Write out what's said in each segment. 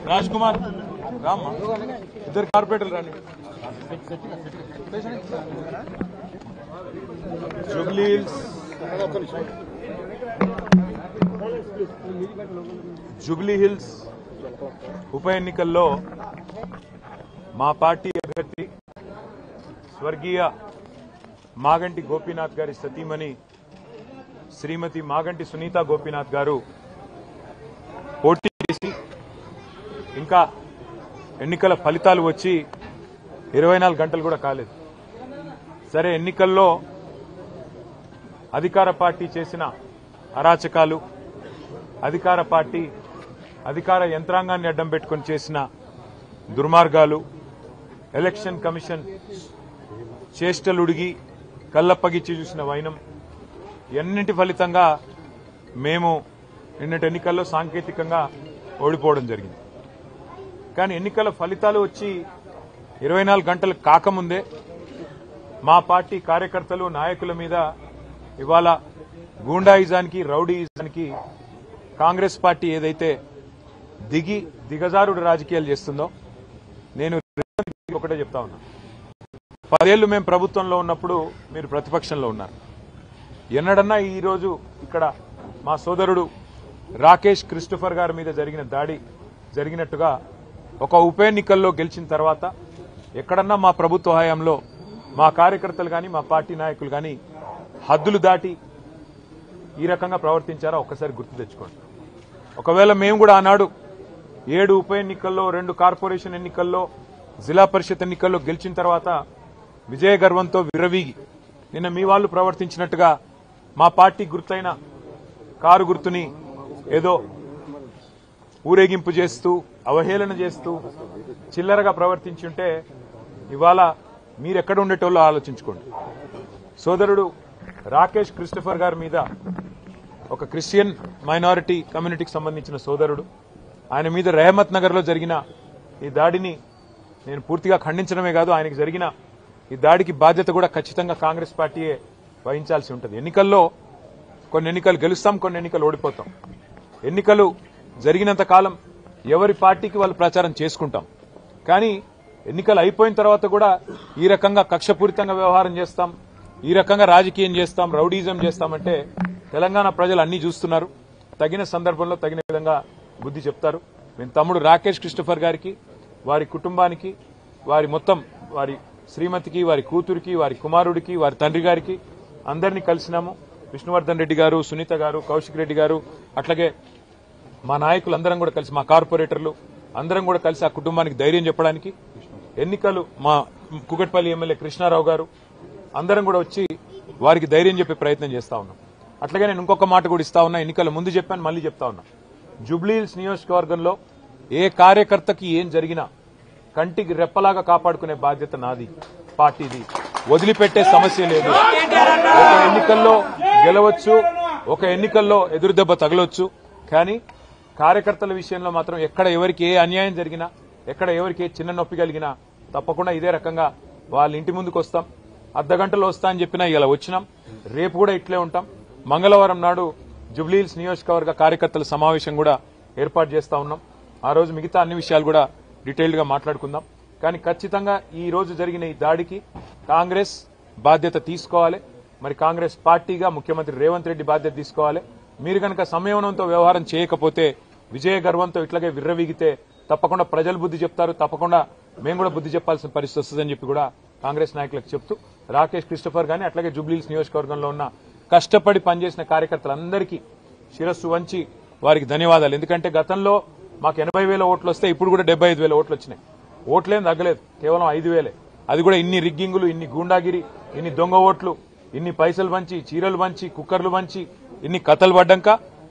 राज कुमार राम इधर कारपोरेटर रानी jubilee hills ఉప ఎన్నికల్లో మా పార్టీ అభ్యర్థి స్వర్గీయ మాగంటి గోపీనాథ్ గారి సతీమణి శ్రీమతి మాగంటి సునీత గోపీనాథ్ గారు పోటీ చేసి ఇంకా ఎన్నికల ఫలితాలు వచ్చి 24 గంటలు కూడా కాలేదు. సరే, ఎన్నికల్లో అధికార పార్టీ చేసిన అరాచకాలు, అధికార యంత్రాంగాన్ని అడ్డం పెట్టుకుని చేసిన దుర్మార్గాలు, ఎలక్షన్ కమిషన్ చేష్టలుడిగి కళ్ళప్పగిచ్చి చూసిన వైనం, ఎన్నింటి ఫలితంగా మేము నిన్నటి ఎన్నికల్లో సాంకేతికంగా ఓడిపోవడం జరిగింది. కానీ ఎన్నికల ఫలితాలు వచ్చి 24 గంటలు కాకముందే మా పార్టీ కార్యకర్తలు, నాయకుల మీద ఇవాళ గూండాయిజానికి, రౌడీయిజానికి కాంగ్రెస్ పార్టీ ఏదైతే దిగజారుడు రాజకీయాలు చేస్తుందో, నేను ఒకటే చెప్తా ఉన్నా. 10 ఏళ్లు మేము ప్రభుత్వంలో ఉన్నప్పుడు మీరు ప్రతిపక్షంలో ఉన్నారు. ఎన్నడన్నా ఈరోజు ఇక్కడ మా సోదరుడు రాకేష్ క్రిస్టోఫర్ గారి మీద జరిగిన దాడి జరిగినట్టుగా ఒక ఉప ఎన్నికల్లో గెలిచిన తర్వాత ఎక్కడన్నా మా ప్రభుత్వ హయాంలో మా కార్యకర్తలు కానీ, మా పార్టీ నాయకులు కానీ హద్దులు దాటి ఈ రకంగా ప్రవర్తించారా ఒక్కసారి గుర్తు తెచ్చుకోండి. ఒకవేళ మేము కూడా ఆనాడు 7 ఉప ఎన్నికల్లో, 2 కార్పొరేషన్ ఎన్నికల్లో, జిల్లా పరిషత్ ఎన్నికల్లో గెలిచిన తర్వాత విజయ గర్వంతో విర్రవీగి నిన్న మీ వాళ్ళు ప్రవర్తించినట్టుగా మా పార్టీ గుర్తైన కారు గుర్తుని ఏదో ఊరేగింపు చేస్తూ, అవహేళన చేస్తూ చిల్లరగా ప్రవర్తించుంటే ఇవాళ మీరెక్కడ ఉండేటోళ్ళో ఆలోచించుకోండి. సోదరుడు రాకేష్ క్రిస్టోఫర్ గారి మీద, ఒక క్రిస్టియన్ మైనారిటీ కమ్యూనిటీకి సంబంధించిన సోదరుడు, ఆయన మీద రెహమత్ నగర్ లో జరిగిన ఈ దాడిని నేను పూర్తిగా ఖండించడమే కాదు, ఆయనకు జరిగిన ఈ దాడికి బాధ్యత కూడా ఖచ్చితంగా కాంగ్రెస్ పార్టీయే వహించాల్సి ఉంటుంది. ఎన్నికల్లో కొన్ని ఎన్నికలు గెలుస్తాం, కొన్ని ఎన్నికలు ఓడిపోతాం. ఎన్నికలు జరిగినంత కాలం ఎవరి పార్టీకి వాళ్ళు ప్రచారం చేసుకుంటాం. కానీ ఎన్నికలు అయిపోయిన తర్వాత కూడా ఈ రకంగా కక్షపూరితంగా వ్యవహారం చేస్తాం, ఈ రకంగా రాజకీయం చేస్తాం, రౌడీజం చేస్తామంటే తెలంగాణ ప్రజలు అన్ని చూస్తున్నారు. తగిన సందర్భంలో తగిన విధంగా బుద్ధి చెప్తారు. మేము తమ్ముడు రాకేష్ క్రిస్టోఫర్ గారికి, వారి కుటుంబానికి, వారి శ్రీమతికి, వారి కూతురికి, వారి కుమారుడికి, వారి తండ్రి గారికి అందరినీ కలిసినాము. విష్ణువర్ధన్ రెడ్డి గారు, సునీత గారు, కౌశిక్ రెడ్డి గారు, అట్లాగే మా నాయకులందరం కూడా కలిసి, మా కార్పొరేటర్లు అందరం కూడా కలిసి ఆ కుటుంబానికి ధైర్యం చెప్పడానికి, ఎన్నికలు మా కుకట్పల్లి ఎమ్మెల్యే కృష్ణారావు గారు అందరం కూడా వచ్చి వారికి ధైర్యం చెప్పే ప్రయత్నం చేస్తా ఉన్నాం. అట్లాగే నేను ఇంకొక మాట కూడా ఇస్తా ఉన్నా, ఎన్నికల ముందు చెప్పాను, మళ్ళీ చెప్తా ఉన్నా. జూబ్లీహిల్స్ నియోజకవర్గంలో ఏ కార్యకర్తకి ఏం జరిగినా కంటికి రెప్పలాగా కాపాడుకునే బాధ్యత నాది, పార్టీది. వదిలిపెట్టే సమస్య లేదు. ఒక ఎన్నికల్లో గెలవచ్చు, ఒక ఎన్నికల్లో ఎదురుదెబ్బ తగలొచ్చు, కానీ కార్యకర్తల విషయంలో మాత్రం ఎక్కడ ఎవరికి ఏ అన్యాయం జరిగినా, ఎక్కడ ఎవరికి ఏ చిన్న నొప్పి కలిగినా తప్పకుండా ఇదే రకంగా వాళ్ళ ఇంటి ముందుకు వస్తాం. అర్ధగంటలో వస్తా అని చెప్పినా ఇలా వచ్చినాం. రేపు కూడా ఇట్లే ఉంటాం. మంగళవారం నాడు జూబ్లీహిల్స్ నియోజకవర్గ కార్యకర్తల సమావేశం కూడా ఏర్పాటు చేస్తా ఉన్నాం. ఆ రోజు మిగతా అన్ని విషయాలు కూడా డీటెయిల్డ్ గా మాట్లాడుకుందాం. కానీ ఖచ్చితంగా ఈ రోజు జరిగిన ఈ దాడికి కాంగ్రెస్ బాధ్యత తీసుకోవాలి. మరి కాంగ్రెస్ పార్టీగా ముఖ్యమంత్రి రేవంత్ రెడ్డి బాధ్యత తీసుకోవాలి. మీరు కనుక సంయమనంతో వ్యవహారం చేయకపోతే, విజయ గర్వంతో ఇట్లాగే విర్రవీగితే తప్పకుండా ప్రజలు బుద్ధి చెప్తారు, తప్పకుండా మేము కూడా బుద్ధి చెప్పాల్సిన పరిస్థితి వస్తుందని చెప్పి కూడా కాంగ్రెస్ నాయకులకు చెప్తూ, రాకేష్ క్రిస్టోఫర్ గాని అట్లాగే జూబ్లీహిల్స్ నియోజకవర్గంలో ఉన్న కష్టపడి పనిచేసిన కార్యకర్తలందరికీ శిరస్సు వంచి వారికి ధన్యవాదాలు. ఎందుకంటే గతంలో మాకు 80,000 ఓట్లు వస్తే ఇప్పుడు కూడా 75,000 ఓట్లు వచ్చినాయి. ఓట్లేం తగ్గలేదు, కేవలం 5,000. అది కూడా ఇన్ని రిగ్గింగులు, ఇన్ని గూండాగిరి, ఇన్ని దొంగ ఓట్లు, ఇన్ని పైసలు పంచి, చీరలు పంచి, కుక్కర్లు పంచి, ఇన్ని కథలు పడ్డాక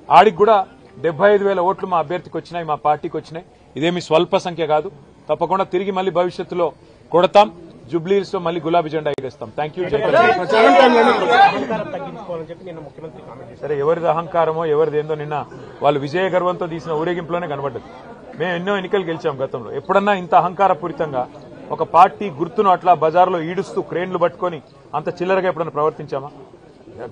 ఆడికి కూడా 75,000 ఓట్లు మా అభ్యర్థికి వచ్చినాయి, మా పార్టీకి వచ్చినాయి. ఇదేమి స్వల్ప సంఖ్య కాదు. తప్పకుండా తిరిగి మళ్ళీ భవిష్యత్తులో కొడతాం. జూబ్లీహిల్స్ లో మళ్ళీ గులాబీ జెండా ఎగరేస్తాం. Thank you. సరే, ఎవరిది అహంకారమో ఎవరిదేందో నిన్న వాళ్ళు విజయ గర్వంతో తీసిన ఊరేగింపులోనే కనబడ్డది. మేము ఎన్నో ఎన్నికలు గెలిచాం గతంలో. ఎప్పుడన్నా ఇంత అహంకారపూరితంగా ఒక పార్టీ గుర్తును అట్లా బజార్లో ఈడుస్తూ క్రేన్లు పట్టుకొని అంత చిల్లరగా ఎప్పుడన్నా ప్రవర్తించామా?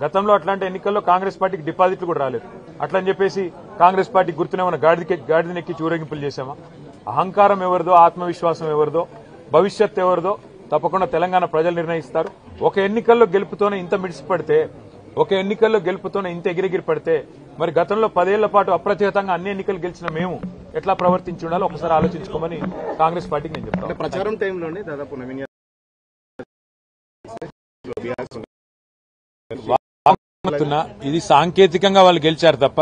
గతంలో అట్లాంటి ఎన్నికల్లో కాంగ్రెస్ పార్టీకి డిపాజిట్లు కూడా రాలేదు. అట్లని చెప్పేసి కాంగ్రెస్ పార్టీ గుర్తునేమన్నా గాడిదనెక్కి చూరేగింపులు చేశామా? అహంకారం ఎవరిదో, ఆత్మవిశ్వాసం ఎవరిదో, భవిష్యత్ ఎవరిదో తప్పకుండా తెలంగాణ ప్రజలు నిర్ణయిస్తారు. ఒక ఎన్నికల్లో గెలుపుతోనే ఇంత మిడిసిపడితే, ఒక ఎన్నికల్లో గెలుపుతోనే ఇంత ఎగిరెగిరి పడితే, మరి గతంలో 10 ఏళ్ల పాటు అప్రతిహతంగా అన్ని ఎన్నికలు గెలిచిన మేము ఎట్లా ప్రవర్తించి ఉండాలో ఒకసారి ఆలోచించుకోమని కాంగ్రెస్ పార్టీకి నేను చెప్తాను. ప్రచారం టైంలోనే దాదాపు నవీన్ ఇది సాంకేతికంగా వాళ్ళు గెలిచారు తప్ప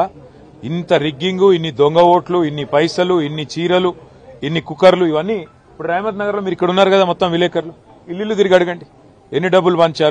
ఇంత రిగ్గింగ్, ఇన్ని దొంగ ఓట్లు, ఇన్ని పైసలు, ఇన్ని చీరలు, ఇన్ని కుక్కర్లు, ఇవన్నీ ఇప్పుడు రేవంత్ నగర్ లో మీరు ఇక్కడ ఉన్నారు కదా, మొత్తం విలేకరులు ఇల్లు తిరిగి అడగండి ఎన్ని డబ్బులు పంచారు.